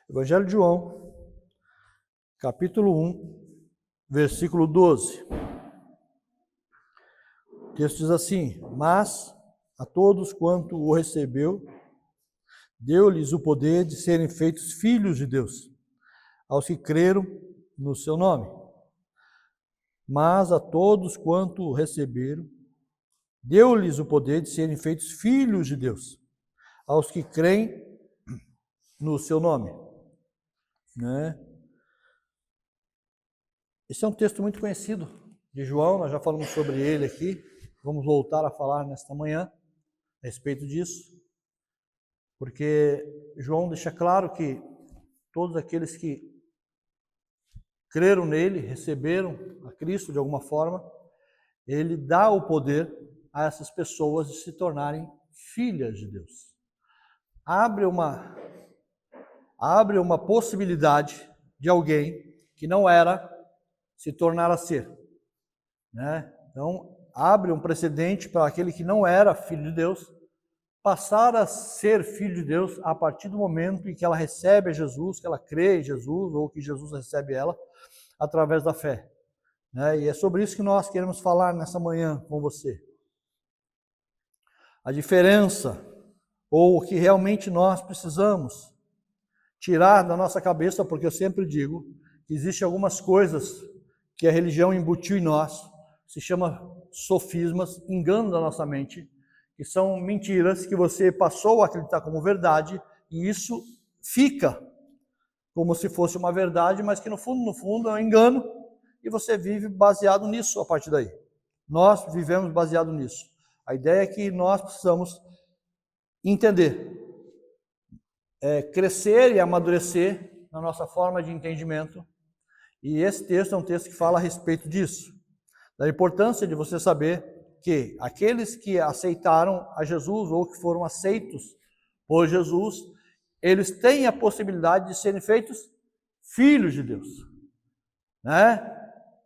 Evangelho de João, capítulo 1, versículo 12. O texto diz assim: mas a todos quanto o recebeu, deu-lhes o poder de serem feitos filhos de Deus, aos que creram no seu nome. Mas a todos quanto o receberam, deu-lhes o poder de serem feitos filhos de Deus, aos que creem no seu nome. Né? Esse é um texto muito conhecido de João, nós já falamos sobre ele aqui, vamos voltar a falar nesta manhã a respeito disso, porque João deixa claro que todos aqueles que creram nele, receberam a Cristo de alguma forma, ele dá o poder a essas pessoas de se tornarem filhas de Deus. Abre uma possibilidade de alguém que não era se tornar a ser, né? Então, abre um precedente para aquele que não era filho de Deus passar a ser filho de Deus a partir do momento em que ela recebe a Jesus, que ela crê em Jesus, ou que Jesus recebe ela através da fé, né? E é sobre isso que nós queremos falar nessa manhã com você. A diferença, ou o que realmente nós precisamos tirar da nossa cabeça, porque eu sempre digo que existem algumas coisas que a religião embutiu em nós, se chama sofismas, engano da nossa mente, que são mentiras que você passou a acreditar como verdade, e isso fica como se fosse uma verdade, mas que no fundo é um engano, e você vive baseado nisso a partir daí. Nós vivemos baseado nisso. A ideia é que nós precisamos entender, crescer e amadurecer na nossa forma de entendimento, e esse texto é um texto que fala a respeito disso, da importância de você saber que aqueles que aceitaram a Jesus ou que foram aceitos por Jesus, eles têm a possibilidade de serem feitos filhos de Deus, né?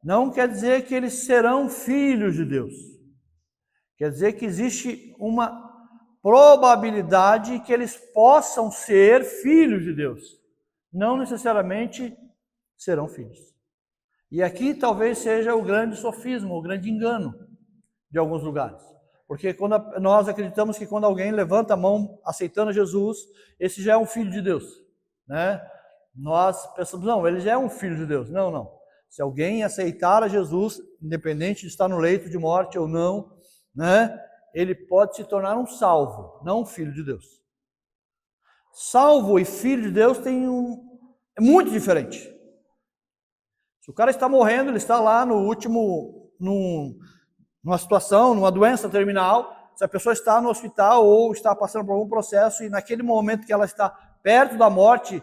Não quer dizer que eles serão filhos de Deus, quer dizer que existe uma probabilidade que eles possam ser filhos de Deus, não necessariamente serão filhos. E aqui talvez seja o grande sofisma, o grande engano de alguns lugares. Porque quando nós acreditamos que quando alguém levanta a mão aceitando Jesus, esse já é um filho de Deus, né? Nós pensamos, não, ele já é um filho de Deus. Não, não. Se alguém aceitar a Jesus, independente de estar no leito de morte ou não, né, ele pode se tornar um salvo, não um filho de Deus. Salvo e filho de Deus é muito diferente. Se o cara está morrendo, ele está lá no último, numa situação, numa doença terminal, se a pessoa está no hospital ou está passando por algum processo e naquele momento que ela está perto da morte,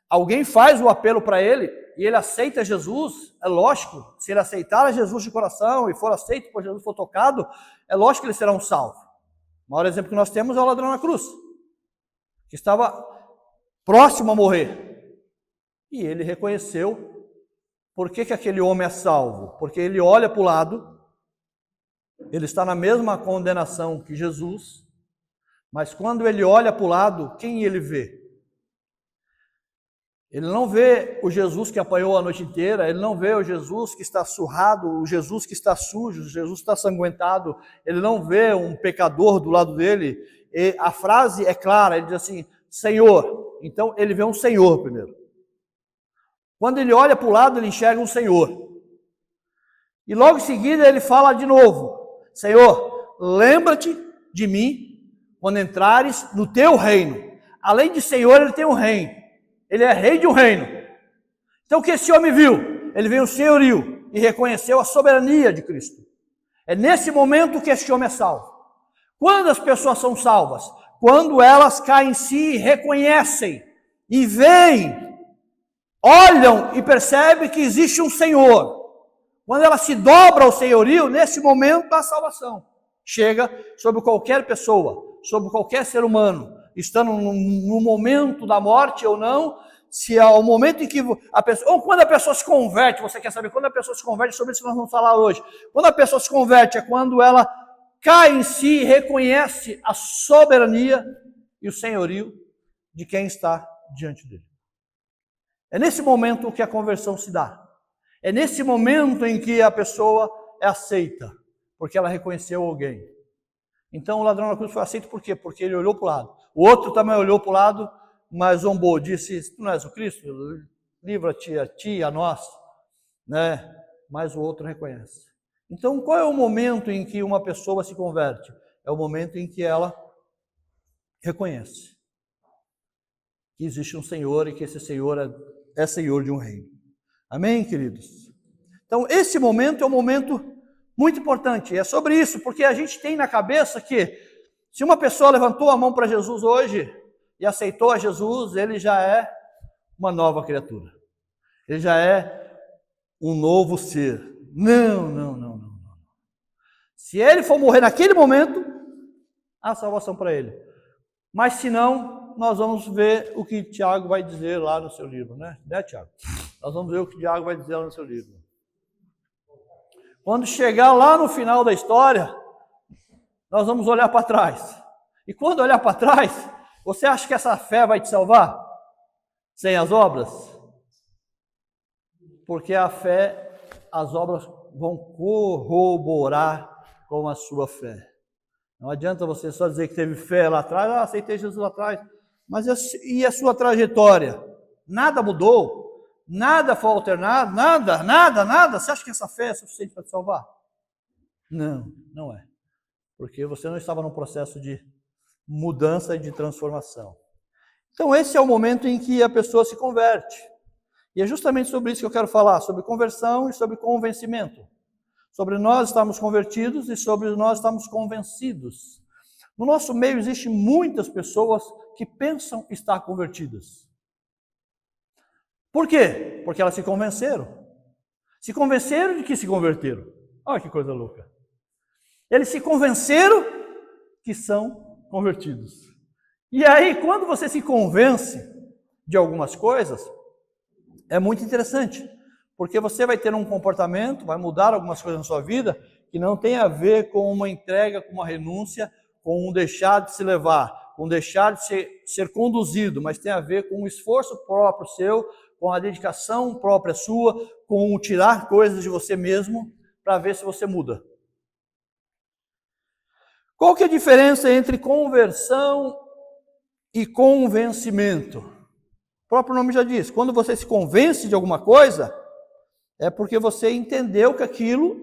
alguém faz o apelo para ele e ele aceita Jesus, é lógico, se ele aceitar a Jesus de coração e for aceito por Jesus, for tocado, é lógico que ele será um salvo. O maior exemplo que nós temos é o ladrão na cruz, que estava próximo a morrer e ele reconheceu. Por que aquele homem é salvo? Porque ele olha para o lado, ele está na mesma condenação que Jesus, mas quando ele olha para o lado, quem ele vê? Ele não vê o Jesus que apanhou a noite inteira, ele não vê o Jesus que está surrado, o Jesus que está sujo, o Jesus que está sanguentado, ele não vê um pecador do lado dele. E a frase é clara, ele diz assim, Senhor. Então ele vê um Senhor primeiro. Quando ele olha para o lado, ele enxerga um Senhor. E logo em seguida ele fala de novo, Senhor, lembra-te de mim quando entrares no teu reino. Além de Senhor, ele tem um reino. Ele é rei de um reino. Então o que esse homem viu? Ele veio um senhorio e reconheceu a soberania de Cristo. É nesse momento que esse homem é salvo. Quando as pessoas são salvas? Quando elas caem em si e reconhecem e veem, olham e percebem que existe um Senhor. Quando ela se dobra ao senhorio, nesse momento a salvação chega sobre qualquer pessoa, sobre qualquer ser humano, estando no momento da morte ou não, se é o momento em que a pessoa, ou quando a pessoa se converte, você quer saber quando a pessoa se converte, sobre isso nós vamos falar hoje. Quando a pessoa se converte é quando ela cai em si e reconhece a soberania e o senhorio de quem está diante dele. É nesse momento que a conversão se dá. É nesse momento em que a pessoa é aceita, porque ela reconheceu alguém. Então o ladrão na cruz foi aceito por quê? Porque ele olhou para o lado. O outro também olhou para o lado, mas zombou, disse, tu não és o Cristo? Livra-te a ti e a nós. Né? Mas o outro reconhece. Então qual é o momento em que uma pessoa se converte? É o momento em que ela reconhece que existe um Senhor e que esse Senhor é Senhor de um reino. Amém, queridos? Então esse momento é um momento muito importante. É sobre isso, porque a gente tem na cabeça que se uma pessoa levantou a mão para Jesus hoje e aceitou a Jesus, ele já é uma nova criatura. Ele já é um novo ser. Não. Se ele for morrer naquele momento, há salvação para ele. Mas se não, nós vamos ver o que Tiago vai dizer lá no seu livro, né? Né, Tiago? Nós vamos ver o que Tiago vai dizer lá no seu livro. Quando chegar lá no final da história, nós vamos olhar para trás. E quando olhar para trás, você acha que essa fé vai te salvar? Sem as obras? Porque a fé, as obras vão corroborar com a sua fé. Não adianta você só dizer que teve fé lá atrás, aceitei Jesus lá atrás. Mas e a sua trajetória? Nada mudou? Nada foi alternado? Nada? Você acha que essa fé é suficiente para te salvar? Não é. Porque você não estava num processo de mudança e de transformação. Então esse é o momento em que a pessoa se converte. E é justamente sobre isso que eu quero falar, sobre conversão e sobre convencimento. Sobre nós estarmos convertidos e sobre nós estarmos convencidos. No nosso meio existem muitas pessoas que pensam estar convertidas. Por quê? Porque elas se convenceram. Se convenceram de que se converteram. Olha que coisa louca. Eles se convenceram que são convertidos. E aí, quando você se convence de algumas coisas, é muito interessante. Porque você vai ter um comportamento, vai mudar algumas coisas na sua vida, que não tem a ver com uma entrega, com uma renúncia, com um deixar de se levar, com deixar de ser conduzido, mas tem a ver com um esforço próprio seu, com a dedicação própria sua, com o tirar coisas de você mesmo, para ver se você muda. Qual que é a diferença entre conversão e convencimento? O próprio nome já diz, quando você se convence de alguma coisa, é porque você entendeu que aquilo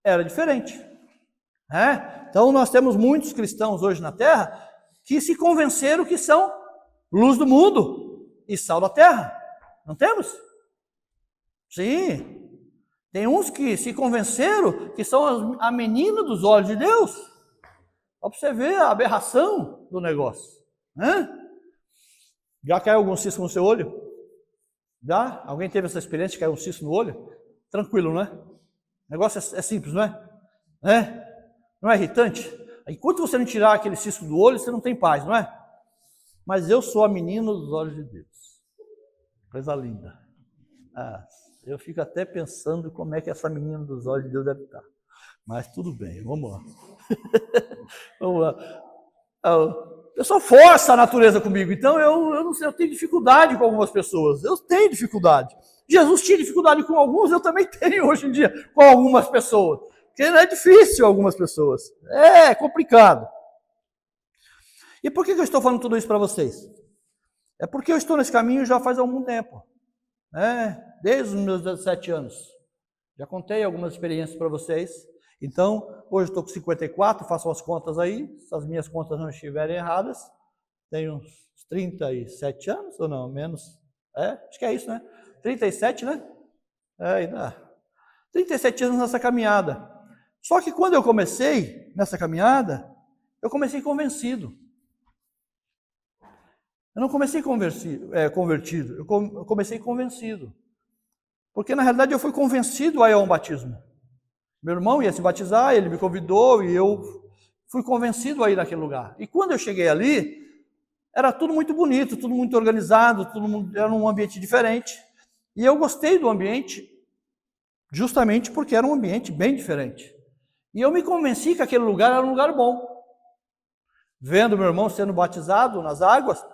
era diferente. Então nós temos muitos cristãos hoje na Terra que se convenceram que são luz do mundo e sal da terra. Não temos? Sim. Tem uns que se convenceram que são a menina dos olhos de Deus. Só para você ver a aberração do negócio. Já caiu algum cisco no seu olho? Já? Alguém teve essa experiência de cair um cisco no olho? Tranquilo, não é? O negócio é simples, não é? Não é irritante? Enquanto você não tirar aquele cisco do olho, você não tem paz, não é? Mas eu sou a menina dos olhos de Deus. Coisa linda. Eu fico até pensando como é que essa menina dos olhos de Deus deve estar. Mas tudo bem, vamos lá. Vamos lá. O pessoal força a natureza comigo, então eu não sei, eu tenho dificuldade com algumas pessoas. Eu tenho dificuldade. Jesus tinha dificuldade com alguns, eu também tenho hoje em dia com algumas pessoas. Porque é difícil algumas pessoas. É complicado. E por que eu estou falando tudo isso para vocês? É porque eu estou nesse caminho já faz algum tempo. Desde os meus 17 anos. Já contei algumas experiências para vocês. Então, hoje estou com 54, façam as contas aí. Se as minhas contas não estiverem erradas, tenho uns 37 anos, ou não, menos. Acho que é isso, né? 37, né? Ainda. 37 anos nessa caminhada. Só que quando eu comecei nessa caminhada, eu comecei convencido. Eu não comecei convertido, eu comecei convencido. Porque na realidade eu fui convencido a ir a um batismo. Meu irmão ia se batizar, ele me convidou e eu fui convencido a ir naquele lugar. E quando eu cheguei ali, era tudo muito bonito, tudo muito organizado, era um ambiente diferente. E eu gostei do ambiente justamente porque era um ambiente bem diferente. E eu me convenci que aquele lugar era um lugar bom. Vendo meu irmão sendo batizado nas águas,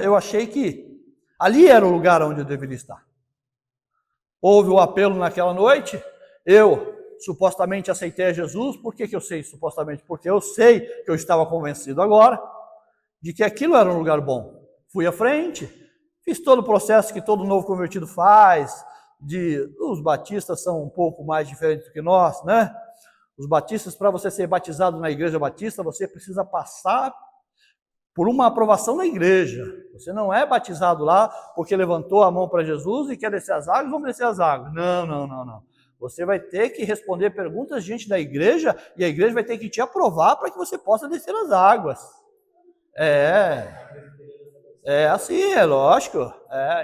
eu achei que Ali era o lugar onde eu deveria estar. Houve o apelo naquela noite, eu supostamente aceitei a Jesus. Por que eu sei supostamente? Porque eu sei que eu estava convencido agora de que aquilo era um lugar bom. Fui à frente, fiz todo o processo que todo novo convertido faz, os batistas são um pouco mais diferentes do que nós, né? Os batistas, para você ser batizado na igreja batista, você precisa passar por uma aprovação na igreja. Você não é batizado lá porque levantou a mão para Jesus e quer descer as águas, vamos descer as águas. Não. Você vai ter que responder perguntas diante da igreja e a igreja vai ter que te aprovar para que você possa descer as águas. É assim, é lógico.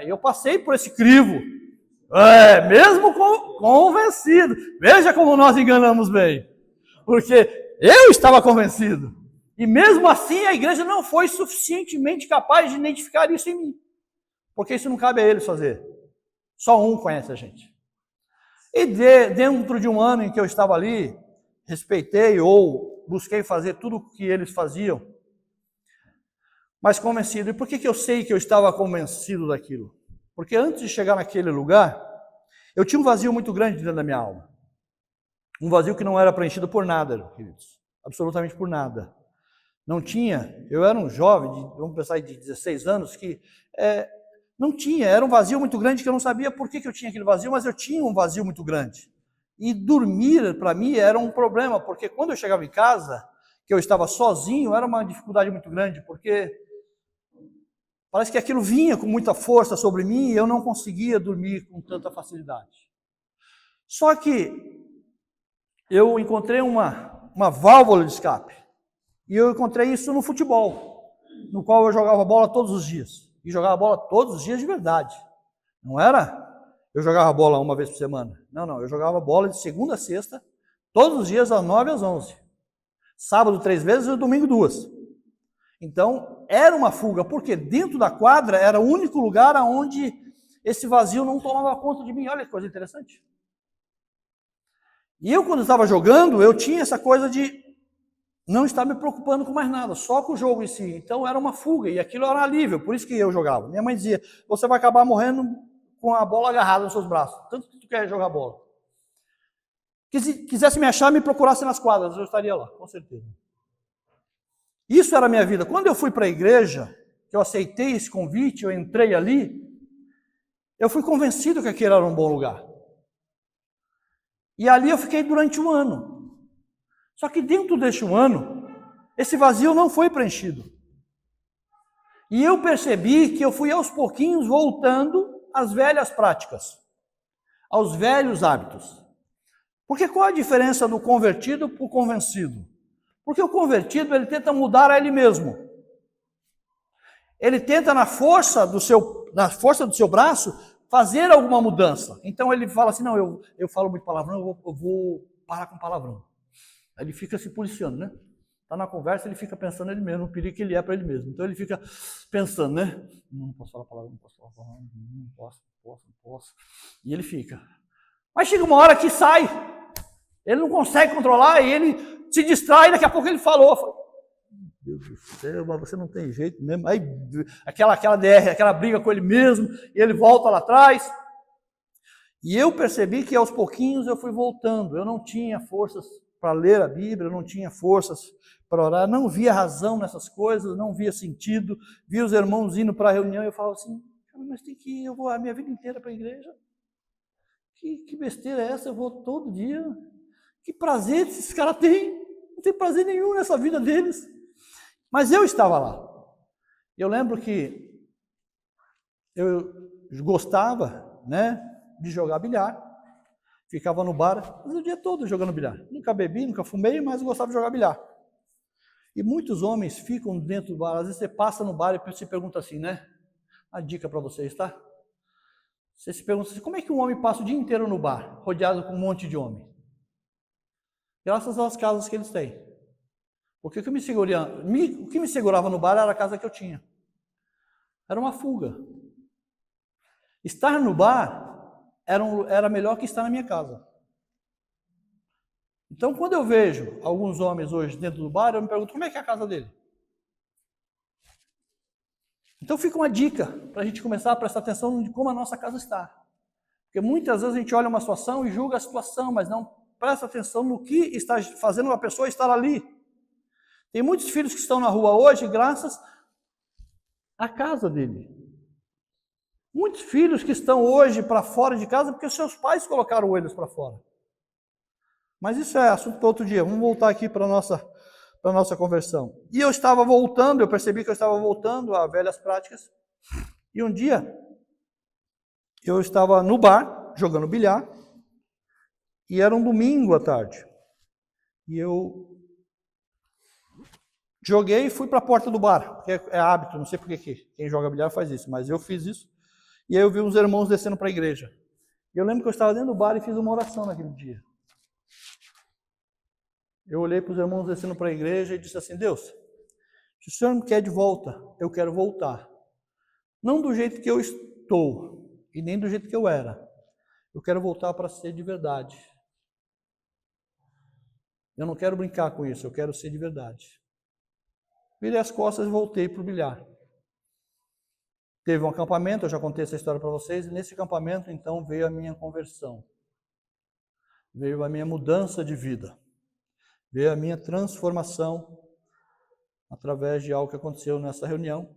Eu passei por esse crivo. Mesmo convencido. Veja como nós enganamos bem. Porque eu estava convencido. E mesmo assim a igreja não foi suficientemente capaz de identificar isso em mim. Porque isso não cabe a eles fazer. Só um conhece a gente. E dentro de um ano em que eu estava ali, respeitei ou busquei fazer tudo o que eles faziam, mas convencido. E por que eu sei que eu estava convencido daquilo? Porque antes de chegar naquele lugar, eu tinha um vazio muito grande dentro da minha alma. Um vazio que não era preenchido por nada, queridos. Absolutamente por nada. Não tinha, eu era um jovem, vamos pensar de 16 anos, que não tinha, era um vazio muito grande que eu não sabia por que eu tinha aquele vazio, mas eu tinha um vazio muito grande. E dormir, para mim, era um problema, porque quando eu chegava em casa, que eu estava sozinho, era uma dificuldade muito grande, porque parece que aquilo vinha com muita força sobre mim e eu não conseguia dormir com tanta facilidade. Só que eu encontrei uma válvula de escape. E eu encontrei isso no futebol, no qual eu jogava bola todos os dias. E jogava bola todos os dias de verdade. Não era eu jogava bola uma vez por semana. Não. Eu jogava bola de segunda a sexta, todos os dias, das 9 às 11. Sábado 3 vezes e domingo 2. Então, era uma fuga, porque dentro da quadra era o único lugar onde esse vazio não tomava conta de mim. Olha que coisa interessante. E eu, quando estava jogando, eu tinha essa coisa de não estar me preocupando com mais nada, só com o jogo em si. Então era uma fuga, e aquilo era um alívio, por isso que eu jogava. Minha mãe dizia, você vai acabar morrendo com a bola agarrada nos seus braços, tanto que tu quer jogar bola. Que se quisesse me achar, me procurasse nas quadras, eu estaria lá, com certeza. Isso era a minha vida. Quando eu fui para a igreja, que eu aceitei esse convite, eu entrei ali, eu fui convencido que aquele era um bom lugar. E ali eu fiquei durante um ano. Só que dentro deste um ano, esse vazio não foi preenchido. E eu percebi que eu fui aos pouquinhos voltando às velhas práticas, aos velhos hábitos. Porque qual a diferença do convertido para o convencido? Porque o convertido, ele tenta mudar a ele mesmo. Ele tenta, na força do seu braço, fazer alguma mudança. Então ele fala assim, não, eu falo muito palavrão, eu vou parar com palavrão. Aí ele fica se policiando, né? Está na conversa, ele fica pensando ele mesmo, o perigo que ele é para ele mesmo. Então ele fica pensando, né? Não posso falar palavra, não posso falar palavra, não posso. E ele fica. Mas chega uma hora que sai. Ele não consegue controlar e ele se distrai, daqui a pouco ele falou. Meu Deus do céu, mas você não tem jeito mesmo. Aí aquela DR, aquela briga com ele mesmo, e ele volta lá atrás. E eu percebi que aos pouquinhos eu fui voltando. Eu não tinha forças para ler a Bíblia, eu não tinha forças para orar, não via razão nessas coisas, não via sentido, via os irmãos indo para a reunião e eu falava assim, mas tem que ir, eu vou a minha vida inteira para a igreja, que besteira é essa, eu vou todo dia, que prazer esses caras têm, não tem prazer nenhum nessa vida deles, mas eu estava lá. Eu lembro que eu gostava, né, de jogar bilhar, ficava no bar, o dia todo jogando bilhar. Nunca bebi, nunca fumei, mas gostava de jogar bilhar. E muitos homens ficam dentro do bar. Às vezes você passa no bar e se pergunta assim, né? A dica para vocês, tá? Você se pergunta assim, como é que um homem passa o dia inteiro no bar, rodeado com um monte de homem? Graças às casas que eles têm. Porque o que me segurava no bar era a casa que eu tinha. Era uma fuga. Estar no bar era melhor que estar na minha casa. Então, quando eu vejo alguns homens hoje dentro do bar, eu me pergunto, como é que é a casa dele? Então fica uma dica para a gente começar a prestar atenção de como a nossa casa está. Porque muitas vezes a gente olha uma situação e julga a situação, mas não presta atenção no que está fazendo uma pessoa estar ali. Tem muitos filhos que estão na rua hoje graças à casa dele. Muitos filhos que estão hoje para fora de casa porque seus pais colocaram eles para fora. Mas isso é assunto para outro dia. Vamos voltar aqui para a nossa conversão. E eu estava voltando, eu percebi que eu estava voltando a velhas práticas. E um dia, eu estava no bar, jogando bilhar, e era um domingo à tarde. E eu joguei e fui para a porta do bar, porque é hábito, não sei por que quem joga bilhar faz isso, mas eu fiz isso. E aí eu vi uns irmãos descendo para a igreja. E eu lembro que eu estava dentro do bar e fiz uma oração naquele dia. Eu olhei para os irmãos descendo para a igreja e disse assim: Deus, se o Senhor me quer de volta, eu quero voltar. Não do jeito que eu estou e nem do jeito que eu era. Eu quero voltar para ser de verdade. Eu não quero brincar com isso, eu quero ser de verdade. Virei as costas e voltei para o bilhar. Teve um acampamento, eu já contei essa história para vocês, e nesse acampamento então veio a minha conversão. Veio a minha mudança de vida. Veio a minha transformação através de algo que aconteceu nessa reunião.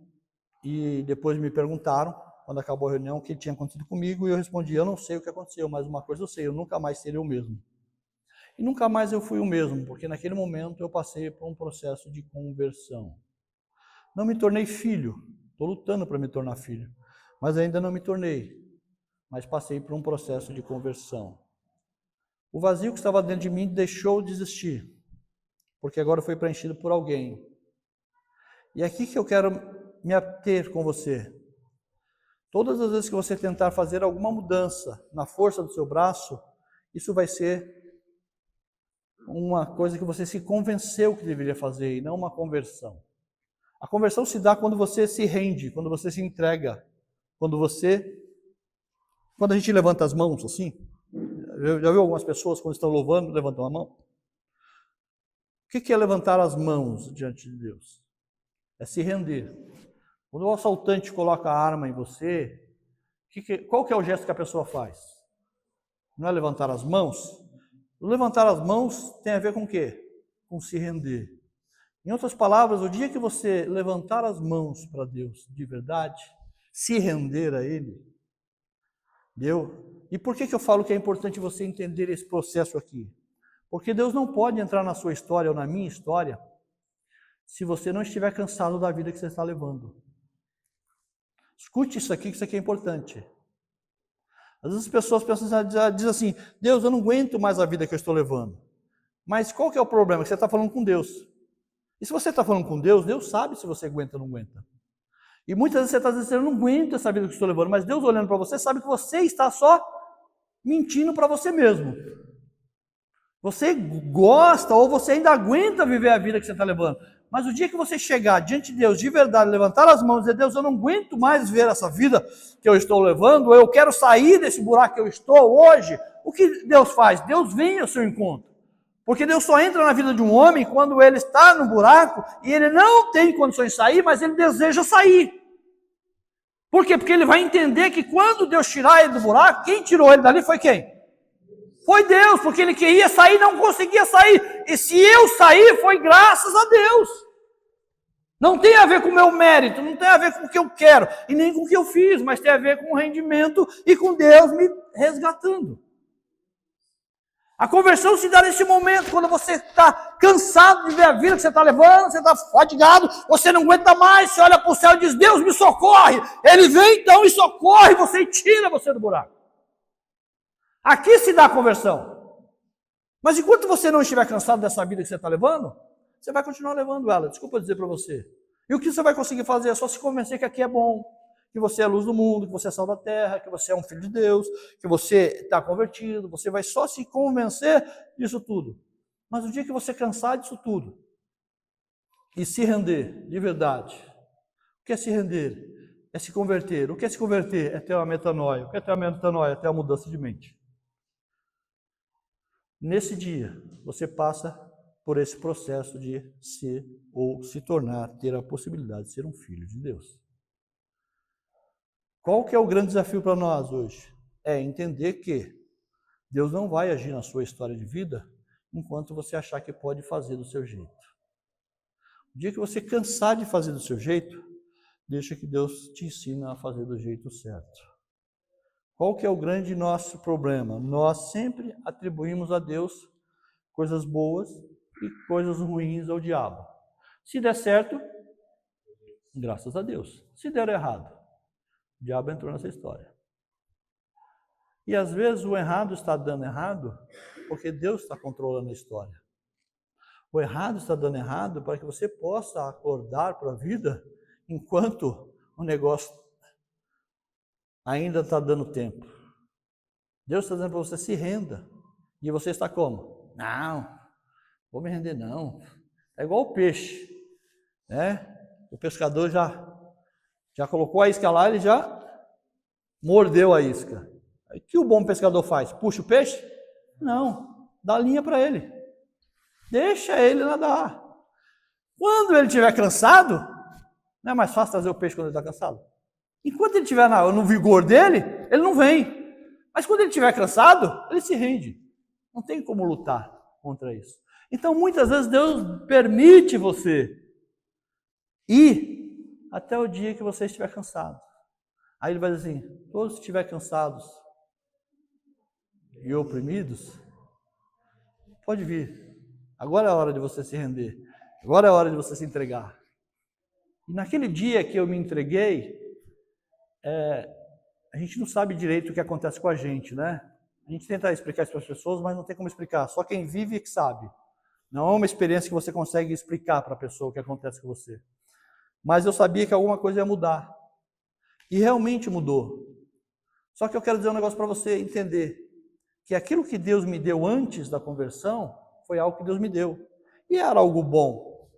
E depois me perguntaram, quando acabou a reunião, o que tinha acontecido comigo, e eu respondi: eu não sei o que aconteceu, mas uma coisa eu sei, eu nunca mais serei o mesmo. E nunca mais eu fui o mesmo, porque naquele momento eu passei por um processo de conversão. Não me tornei filho, estou lutando para me tornar filho, mas ainda não me tornei, mas passei por um processo de conversão. O vazio que estava dentro de mim deixou de existir, porque agora foi preenchido por alguém. E é aqui que eu quero me ater com você. Todas as vezes que você tentar fazer alguma mudança na força do seu braço, isso vai ser uma coisa que você se convenceu que deveria fazer e não uma conversão. A conversão se dá quando você se rende, quando você se entrega, quando a gente levanta as mãos assim. Já viu algumas pessoas quando estão louvando, levantam a mão? O que é levantar as mãos diante de Deus? É se render. Quando o assaltante coloca a arma em você, qual que é o gesto que a pessoa faz? Não é levantar as mãos? O levantar as mãos tem a ver com o quê? Com se render. Em outras palavras, o dia que você levantar as mãos para Deus de verdade, se render a Ele, deu? E por que eu falo que é importante você entender esse processo aqui? Porque Deus não pode entrar na sua história ou na minha história se você não estiver cansado da vida que você está levando. Escute isso aqui, que isso aqui é importante. Às vezes as pessoas pensam, dizem assim: Deus, eu não aguento mais a vida que eu estou levando. Mas qual que é o problema? Que você está falando com Deus. E se você está falando com Deus, Deus sabe se você aguenta ou não aguenta. E muitas vezes você está dizendo: eu não aguento essa vida que eu estou levando. Mas Deus, olhando para você, sabe que você está só mentindo para você mesmo. Você gosta ou você ainda aguenta viver a vida que você está levando. Mas o dia que você chegar diante de Deus de verdade, levantar as mãos e dizer: Deus, eu não aguento mais ver essa vida que eu estou levando, eu quero sair desse buraco que eu estou hoje, o que Deus faz? Deus vem ao seu encontro. Porque Deus só entra na vida de um homem quando ele está no buraco e ele não tem condições de sair, mas ele deseja sair. Por quê? Porque ele vai entender que quando Deus tirar ele do buraco, quem tirou ele dali foi quem? Foi Deus, porque ele queria sair, não conseguia sair. E se eu sair, foi graças a Deus. Não tem a ver com o meu mérito, não tem a ver com o que eu quero, e nem com o que eu fiz, mas tem a ver com o rendimento e com Deus me resgatando. A conversão se dá nesse momento, quando você está cansado de ver a vida que você está levando, você está fatigado, você não aguenta mais, você olha para o céu e diz: Deus, me socorre. Ele vem então e socorre você e tira você do buraco. Aqui se dá a conversão. Mas enquanto você não estiver cansado dessa vida que você está levando, você vai continuar levando ela, desculpa dizer para você. E o que você vai conseguir fazer é só se convencer que aqui é bom, que você é a luz do mundo, que você é sal da terra, que você é um filho de Deus, que você está convertido, você vai só se convencer disso tudo. Mas o dia que você cansar disso tudo e se render de verdade, o que é se render? É se converter. O que é se converter? É ter uma metanoia. O que é ter uma metanoia? É ter uma mudança de mente. Nesse dia, você passa por esse processo de ser ou se tornar, ter a possibilidade de ser um filho de Deus. Qual que é o grande desafio para nós hoje? É entender que Deus não vai agir na sua história de vida enquanto você achar que pode fazer do seu jeito. O dia que você cansar de fazer do seu jeito, deixa que Deus te ensina a fazer do jeito certo. Qual que é o grande nosso problema? Nós sempre atribuímos a Deus coisas boas e coisas ruins ao diabo. Se der certo, graças a Deus. Se der errado, o diabo entrou nessa história. E às vezes o errado está dando errado porque Deus está controlando a história. O errado está dando errado para que você possa acordar para a vida enquanto o negócio ainda está dando tempo. Deus está dizendo para você: se renda. E você está como? Não, vou me render não. É igual o peixe, né? O pescador já colocou a isca lá, ele já mordeu a isca. O que o bom pescador faz? Puxa o peixe? Não, dá linha para ele. Deixa ele nadar. Quando ele estiver cansado, não é mais fácil trazer o peixe quando ele está cansado? Enquanto ele estiver no vigor dele, ele não vem. Mas quando ele estiver cansado, ele se rende. Não tem como lutar contra isso. Então, muitas vezes, Deus permite você ir até o dia que você estiver cansado. Aí ele vai dizer assim: todos que estiverem cansados e oprimidos, pode vir. Agora é a hora de você se render. Agora é a hora de você se entregar. E naquele dia que eu me entreguei, a gente não sabe direito o que acontece com a gente, né? A gente tenta explicar isso para as pessoas, mas não tem como explicar. Só quem vive é que sabe. Não é uma experiência que você consegue explicar para a pessoa o que acontece com você. Mas eu sabia que alguma coisa ia mudar. E realmente mudou. Só que eu quero dizer um negócio para você entender. Que aquilo que Deus me deu antes da conversão foi algo que Deus me deu. E era algo bom.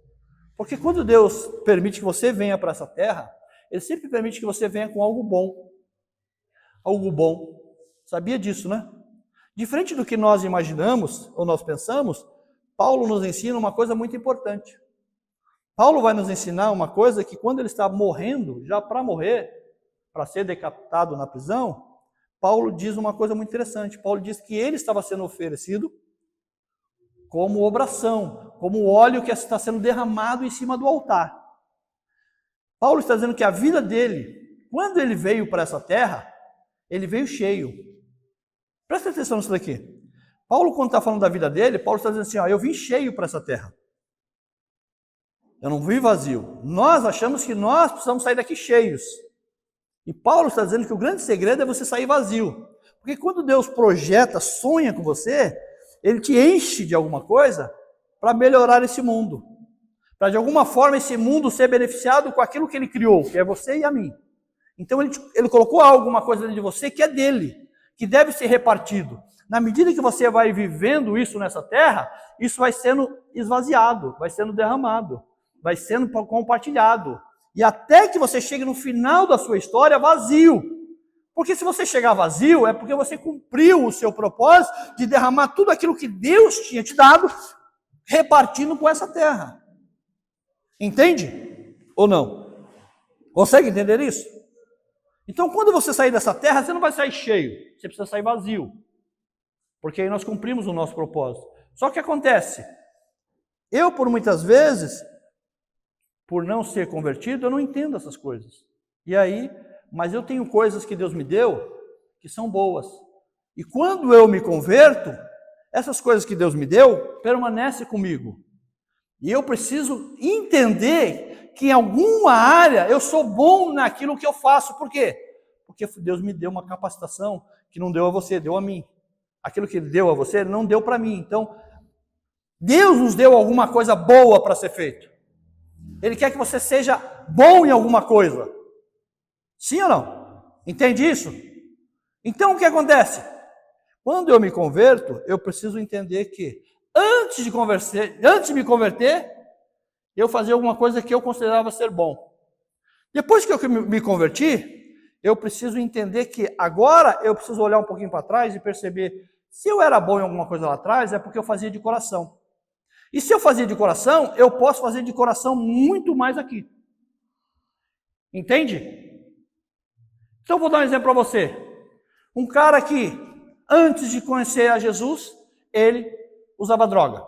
Porque quando Deus permite que você venha para essa terra, Ele sempre permite que você venha com algo bom. Algo bom. Sabia disso, né? Diferente do que nós imaginamos ou nós pensamos, Paulo nos ensina uma coisa muito importante. Paulo vai nos ensinar uma coisa que quando ele está morrendo, já para morrer, para ser decapitado na prisão, Paulo diz uma coisa muito interessante. Paulo diz que ele estava sendo oferecido como obração, como óleo que está sendo derramado em cima do altar. Paulo está dizendo que a vida dele, quando ele veio para essa terra, ele veio cheio. Presta atenção nisso daqui. Paulo, quando está falando da vida dele, Paulo está dizendo assim: ó, eu vim cheio para essa terra. Eu não vim vazio. Nós achamos que nós precisamos sair daqui cheios. E Paulo está dizendo que o grande segredo é você sair vazio. Porque quando Deus projeta, sonha com você, Ele te enche de alguma coisa para melhorar esse mundo. Para de alguma forma esse mundo ser beneficiado com aquilo que Ele criou, que é você e a mim. Então ele colocou alguma coisa dentro de você que é dele, que deve ser repartido. Na medida que você vai vivendo isso nessa terra, isso vai sendo esvaziado, vai sendo derramado, vai sendo compartilhado. E até que você chegue no final da sua história vazio. Porque se você chegar vazio, é porque você cumpriu o seu propósito de derramar tudo aquilo que Deus tinha te dado, repartindo com essa terra. Entende? Ou não? Consegue entender isso? Então, quando você sair dessa terra, você não vai sair cheio, você precisa sair vazio. Porque aí nós cumprimos o nosso propósito. Só que acontece, eu por muitas vezes, por não ser convertido, eu não entendo essas coisas. E aí, mas eu tenho coisas que Deus me deu que são boas. E quando eu me converto, essas coisas que Deus me deu permanecem comigo. E eu preciso entender que em alguma área eu sou bom naquilo que eu faço. Por quê? Porque Deus me deu uma capacitação que não deu a você, deu a mim. Aquilo que Ele deu a você, Ele não deu para mim. Então, Deus nos deu alguma coisa boa para ser feito. Ele quer que você seja bom em alguma coisa. Sim ou não? Entende isso? Então, o que acontece? Quando eu me converto, eu preciso entender que antes de me converter, eu fazia alguma coisa que eu considerava ser bom. Depois que eu me converti, eu preciso entender que agora eu preciso olhar um pouquinho para trás e perceber se eu era bom em alguma coisa lá atrás, é porque eu fazia de coração. E se eu fazia de coração, eu posso fazer de coração muito mais aqui. Entende? Então, vou dar um exemplo para você. Um cara que, antes de conhecer a Jesus, ele usava droga. O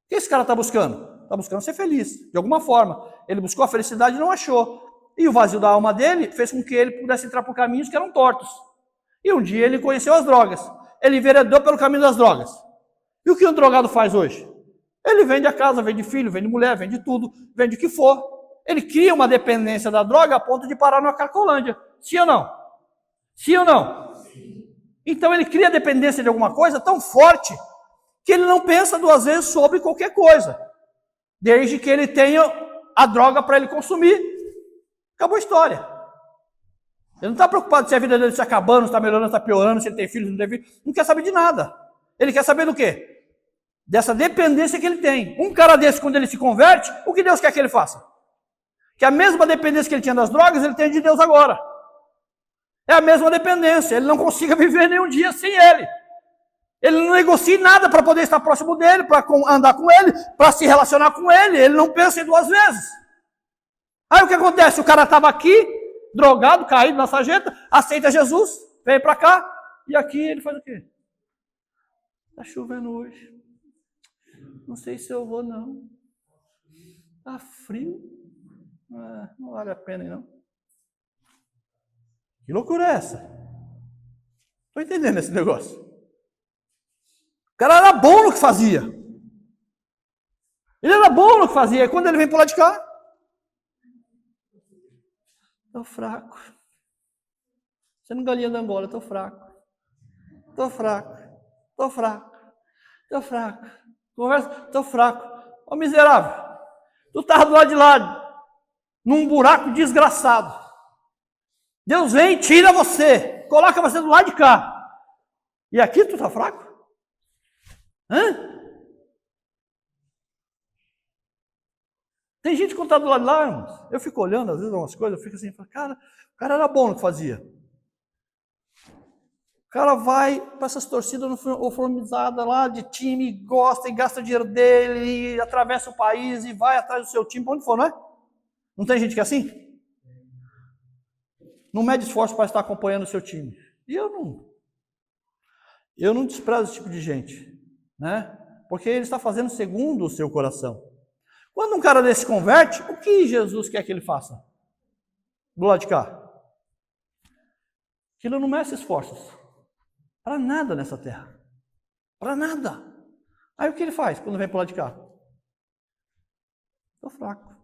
que esse cara está buscando? Está buscando ser feliz, de alguma forma. Ele buscou a felicidade e não achou. E o vazio da alma dele fez com que ele pudesse entrar por caminhos que eram tortos. E um dia ele conheceu as drogas. Ele enveredou pelo caminho das drogas. E o que um drogado faz hoje? Ele vende a casa, vende filho, vende mulher, vende tudo, vende o que for. Ele cria uma dependência da droga a ponto de parar na Cracolândia. Sim ou não? Sim ou não? Então ele cria dependência de alguma coisa tão forte que ele não pensa duas vezes sobre qualquer coisa. Desde que ele tenha a droga para ele consumir. Acabou a história. Ele não está preocupado se a vida dele está acabando, está melhorando, está piorando, se ele tem filhos, não tem filhos. Não quer saber de nada. Ele quer saber do quê? Dessa dependência que ele tem. Um cara desse, quando ele se converte, o que Deus quer que ele faça? Que a mesma dependência que ele tinha das drogas, ele tem de Deus agora. É a mesma dependência. Ele não consiga viver nenhum dia sem ele. Ele não negocia nada para poder estar próximo dele, para andar com ele, para se relacionar com ele. Ele não pensa em duas vezes. Aí o que acontece? O cara estava aqui, drogado, caído na sarjeta, aceita Jesus, vem para cá, e aqui ele faz o quê? Está chovendo hoje. Não sei se eu vou, não. Está frio. Não vale a pena, não. Que loucura é essa? Estou entendendo esse negócio. O cara era bom no que fazia. Ele era bom no que fazia. E quando ele vem para lá de cá, estou fraco. Você não galinha da Angola, estou fraco. Estou fraco. Estou fraco. Estou fraco. Conversa, estou fraco. Ô miserável, tu estava do lado de lá, num buraco desgraçado. Deus vem e tira você, coloca você do lado de cá. E aqui tu está fraco? Hã? Tem gente que está do lado de lá, irmãos. Eu fico olhando, às vezes, umas coisas, eu fico assim, cara, o cara era bom no que fazia. O cara vai para essas torcidas uniformizadas lá de time, gosta e gasta dinheiro dele, e atravessa o país e vai atrás do seu time, para onde for, não é? Não tem gente que é assim? Não mede esforço para estar acompanhando o seu time. E eu não desprezo esse tipo de gente, né? Porque ele está fazendo segundo o seu coração. Quando um cara desse se converte, o que Jesus quer que ele faça? Do lado de cá. Que ele não meça esforços. Para nada nessa terra. Para nada. Aí o que ele faz quando vem para o lado de cá? Estou fraco.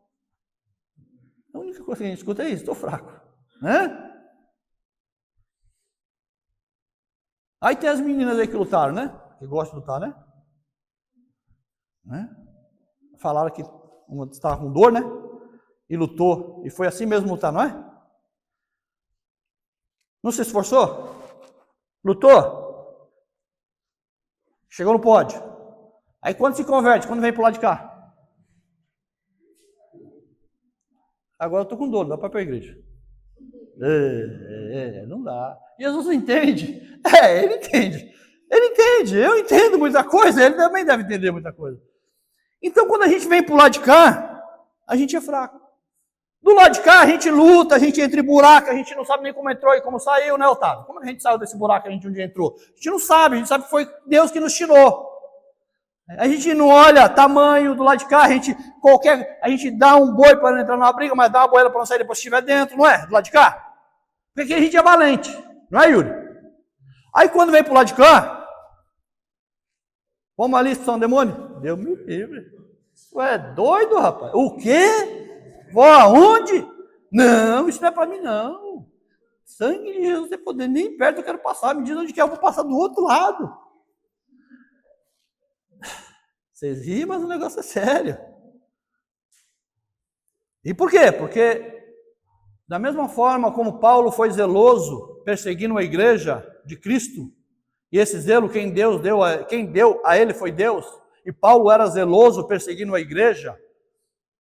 A única coisa que a gente escuta é isso, estou fraco. Né? Aí tem as meninas aí que lutaram, né? Que gostam de lutar, né? Falaram que uma estava com dor, né? E lutou. E foi assim mesmo lutar, não é? Não se esforçou? Lutou? Chegou no pódio. Aí quando se converte, quando vem para o lado de cá? Agora eu estou com dor, não dá para ir para a igreja. Não dá. Jesus não entende. Ele entende. Ele entende. Eu entendo muita coisa, ele também deve entender muita coisa. Então, quando a gente vem para o lado de cá, a gente é fraco. Do lado de cá, a gente luta, a gente entra em buraco, a gente não sabe nem como entrou e como saiu, né, Otávio? Como a gente saiu desse buraco que a gente um dia entrou? A gente não sabe, a gente sabe que foi Deus que nos tirou. A gente não olha tamanho do lado de cá, a gente dá um boi para não entrar numa briga, mas dá uma boela para não sair depois que estiver dentro, não é? Do lado de cá. Porque aqui a gente é valente, não é, Yuri? Aí quando vem para o lado de cá, vamos ali expulsar um demônio? Deus me livre. Tu é doido, rapaz? O quê? Vou aonde? Não, isso não é para mim, não. Sangue de Jesus tem poder, nem perto eu quero passar. Me diz onde que eu vou passar do outro lado. Vocês riem, mas o negócio é sério. E por quê? Porque da mesma forma como Paulo foi zeloso perseguindo a igreja de Cristo, e esse zelo quem deu a ele foi Deus, e Paulo era zeloso perseguindo a igreja.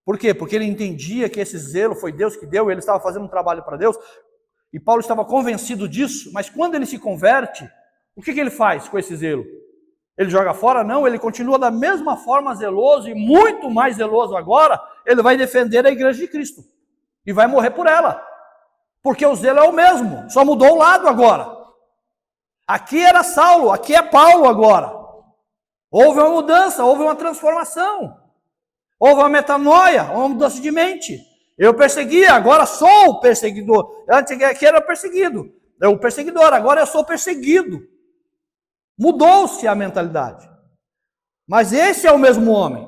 Por quê? Porque ele entendia que esse zelo foi Deus que deu, e ele estava fazendo um trabalho para Deus, e Paulo estava convencido disso, mas quando ele se converte, o que ele faz com esse zelo? Ele joga fora? Não, ele continua da mesma forma zeloso, e muito mais zeloso agora, ele vai defender a igreja de Cristo, e vai morrer por ela. Porque o zelo é o mesmo, só mudou o lado agora. Aqui era Saulo, aqui é Paulo agora. Houve uma mudança, houve uma transformação. Houve uma metanoia, uma mudança de mente. Eu perseguia, agora sou o perseguidor. Antes aqui era perseguido. Eu o perseguidor, agora eu sou perseguido. Mudou-se a mentalidade. Mas esse é o mesmo homem.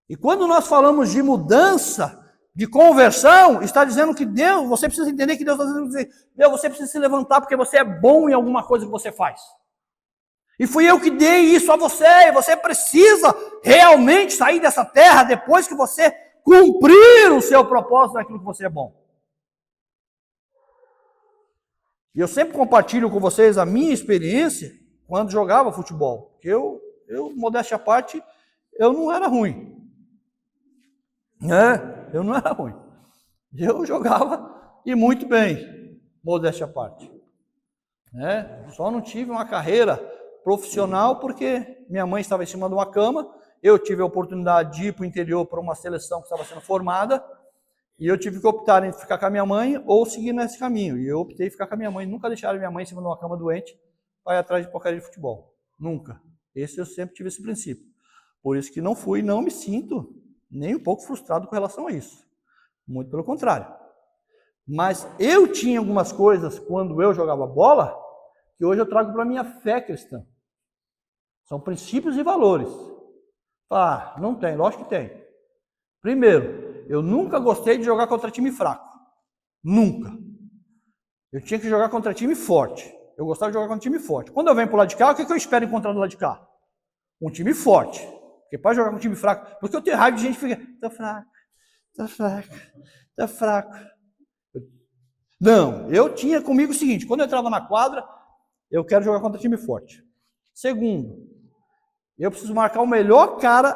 E quando nós falamos de mudança, de conversão, está dizendo que Deus, você precisa entender que Deus está dizendo assim, Deus, você precisa se levantar porque você é bom em alguma coisa que você faz. E fui eu que dei isso a você, e você precisa realmente sair dessa terra depois que você cumprir o seu propósito naquilo que você é bom. E eu sempre compartilho com vocês a minha experiência quando jogava futebol. Eu modéstia à parte, eu não era ruim. Eu não era ruim. Eu jogava e muito bem, modéstia à parte. Só não tive uma carreira profissional porque minha mãe estava em cima de uma cama, eu tive a oportunidade de ir para o interior para uma seleção que estava sendo formada, e eu tive que optar entre ficar com a minha mãe ou seguir nesse caminho. E eu optei em ficar com a minha mãe, nunca deixaram minha mãe em cima de uma cama doente para ir atrás de porcaria de futebol. Nunca. Eu sempre tive esse princípio. Por isso que não me sinto nem um pouco frustrado com relação a isso. Muito pelo contrário. Mas eu tinha algumas coisas quando eu jogava bola que hoje eu trago para a minha fé cristã. São princípios e valores. Não tem, lógico que tem. Primeiro, eu nunca gostei de jogar contra time fraco. Nunca. Eu tinha que jogar contra time forte. Eu gostava de jogar contra time forte. Quando eu venho para o lado de cá, o que eu espero encontrar do lado de cá? Um time forte. Porque para jogar com um time fraco, porque eu tenho raiva de gente que fica, tá fraco. Não, eu tinha comigo o seguinte, quando eu entrava na quadra, eu quero jogar contra time forte. Segundo, eu preciso marcar o melhor cara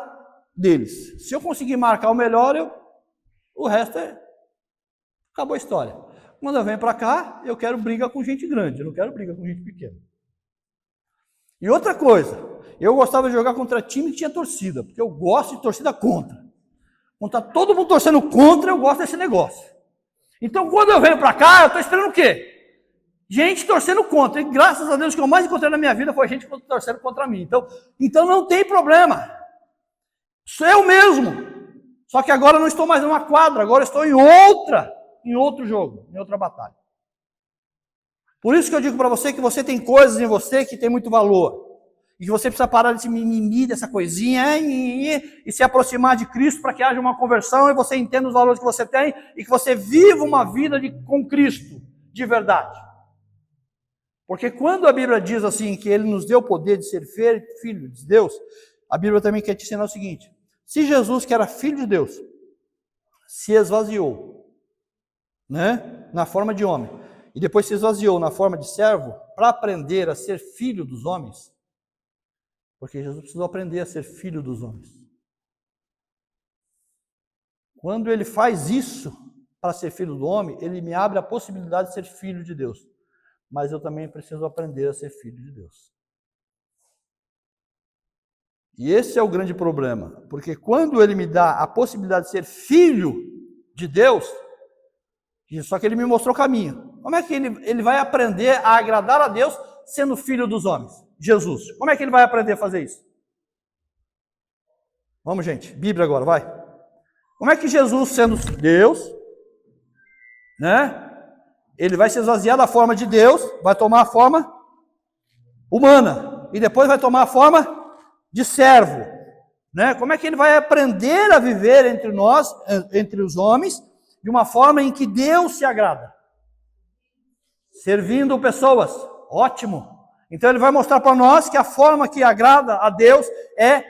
deles. Se eu conseguir marcar o melhor, o resto acabou a história. Quando eu venho para cá, eu quero briga com gente grande, eu não quero briga com gente pequena. E outra coisa, eu gostava de jogar contra time que tinha torcida, porque eu gosto de torcida contra. Quando está todo mundo torcendo contra, eu gosto desse negócio. Então, quando eu venho para cá, eu estou esperando o quê? Gente torcendo contra. E graças a Deus, o que eu mais encontrei na minha vida foi gente torcendo contra mim. Então não tem problema. Sou eu mesmo. Só que agora eu não estou mais numa quadra, agora eu estou em outro jogo, em outra batalha. Por isso que eu digo para você que você tem coisas em você que tem muito valor. E que você precisa parar desse mimimi, dessa coisinha, e se aproximar de Cristo para que haja uma conversão e você entenda os valores que você tem e que você viva uma vida com Cristo, de verdade. Porque quando a Bíblia diz assim, que Ele nos deu o poder de ser filho de Deus, a Bíblia também quer te ensinar o seguinte, se Jesus, que era filho de Deus, se esvaziou, na forma de homem, e depois se esvaziou na forma de servo, para aprender a ser filho dos homens, porque Jesus precisou aprender a ser filho dos homens. Quando ele faz isso para ser filho do homem, ele me abre a possibilidade de ser filho de Deus. Mas eu também preciso aprender a ser filho de Deus. E esse é o grande problema, porque quando ele me dá a possibilidade de ser filho de Deus, só que ele me mostrou o caminho. Como é que ele vai aprender a agradar a Deus sendo filho dos homens? Jesus. Como é que ele vai aprender a fazer isso? Vamos, gente. Bíblia agora, vai. Como é que Jesus, sendo Deus, ele vai se esvaziar da forma de Deus, vai tomar a forma humana, e depois vai tomar a forma de servo. Como é que ele vai aprender a viver entre nós, entre os homens, de uma forma em que Deus se agrada? Servindo pessoas. Ótimo. Então ele vai mostrar para nós que a forma que agrada a Deus é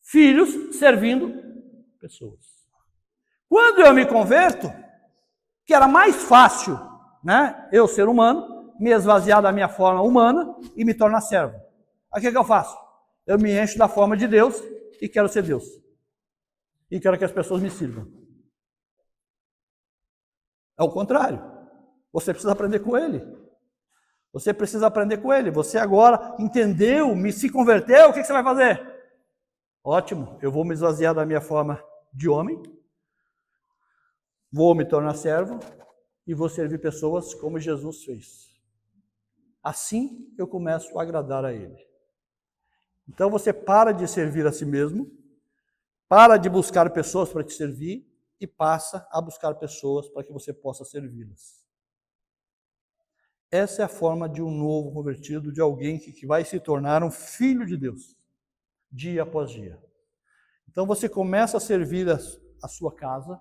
filhos servindo pessoas. Quando eu me converto, que era mais fácil, eu ser humano, me esvaziar da minha forma humana e me tornar servo. Aí o que eu faço? Eu me encho da forma de Deus e quero ser Deus. E quero que as pessoas me sirvam. É o contrário. Você precisa aprender com ele. Você precisa aprender com ele. Você agora entendeu, se converteu, o que você vai fazer? Ótimo, eu vou me esvaziar da minha forma de homem. vou me tornar servo e vou servir pessoas como Jesus fez. Assim eu começo a agradar a Ele. Então você para de servir a si mesmo, para de buscar pessoas para te servir e passa a buscar pessoas para que você possa servi-las. Essa é a forma de um novo convertido, de alguém que vai se tornar um filho de Deus, dia após dia. Então você começa a servir a sua casa,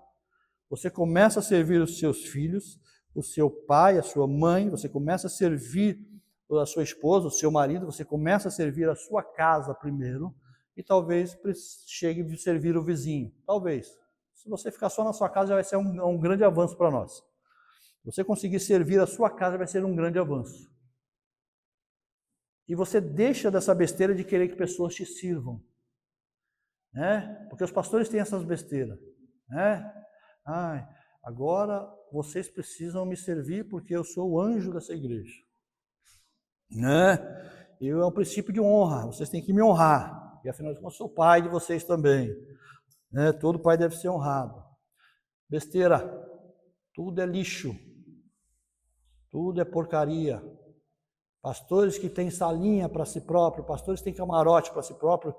você começa a servir os seus filhos, o seu pai, a sua mãe, você começa a servir a sua esposa, o seu marido, você começa a servir a sua casa primeiro e talvez chegue a servir o vizinho. Talvez. Se você ficar só na sua casa já vai ser um grande avanço para nós. Se você conseguir servir a sua casa vai ser um grande avanço. E você deixa dessa besteira de querer que pessoas te sirvam. Né? Porque os pastores têm essas besteiras. Né? Agora vocês precisam me servir porque eu sou o anjo dessa igreja. Né? É um princípio de honra, vocês têm que me honrar. E afinal de contas, eu sou pai de vocês também. Né? Todo pai deve ser honrado. Besteira, tudo é lixo. Tudo é porcaria. Pastores que têm salinha para si próprio, pastores que têm camarote para si próprio,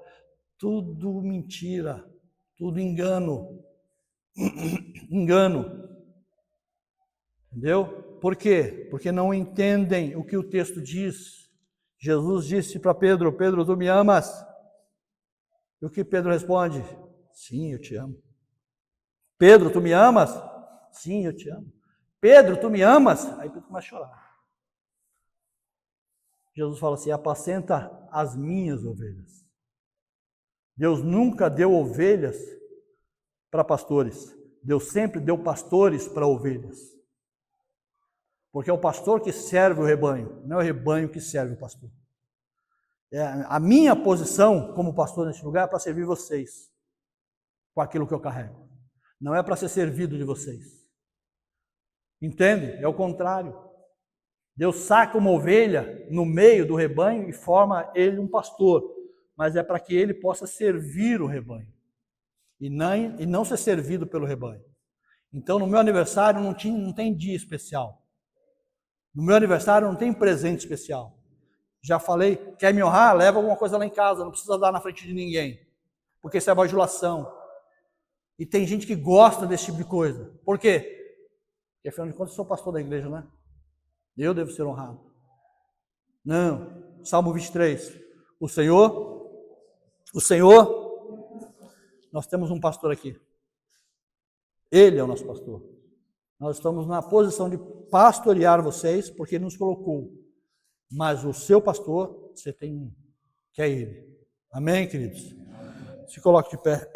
tudo mentira, tudo engano. Engano. Entendeu? Por quê? Porque não entendem o que o texto diz. Jesus disse para Pedro: Pedro, tu me amas? E o que Pedro responde? Sim, eu te amo. Pedro, tu me amas? Sim, eu te amo. Pedro, tu me amas? Aí Pedro começa a chorar. Jesus fala assim: apacenta as minhas ovelhas. Deus nunca deu ovelhas para pastores. Deus sempre deu pastores para ovelhas. Porque é o pastor que serve o rebanho, não é o rebanho que serve o pastor. A minha posição como pastor nesse lugar é para servir vocês com aquilo que eu carrego. Não é para ser servido de vocês. Entende? É o contrário. Deus saca uma ovelha no meio do rebanho e forma ele um pastor, mas é para que ele possa servir o rebanho e não ser servido pelo rebanho. Então, no meu aniversário não tem dia especial. No meu aniversário não tem presente especial. Já falei, quer me honrar? Leva alguma coisa lá em casa, não precisa dar na frente de ninguém, porque isso é bajulação. E tem gente que gosta desse tipo de coisa. Por quê? Porque afinal de contas eu sou pastor da igreja, né? Eu devo ser honrado. Não, Salmo 23. O Senhor, nós temos um pastor aqui. Ele é o nosso pastor. Nós estamos na posição de pastorear vocês, porque Ele nos colocou. Mas o seu pastor, você tem um, que é Ele. Amém, queridos? Se coloque de pé.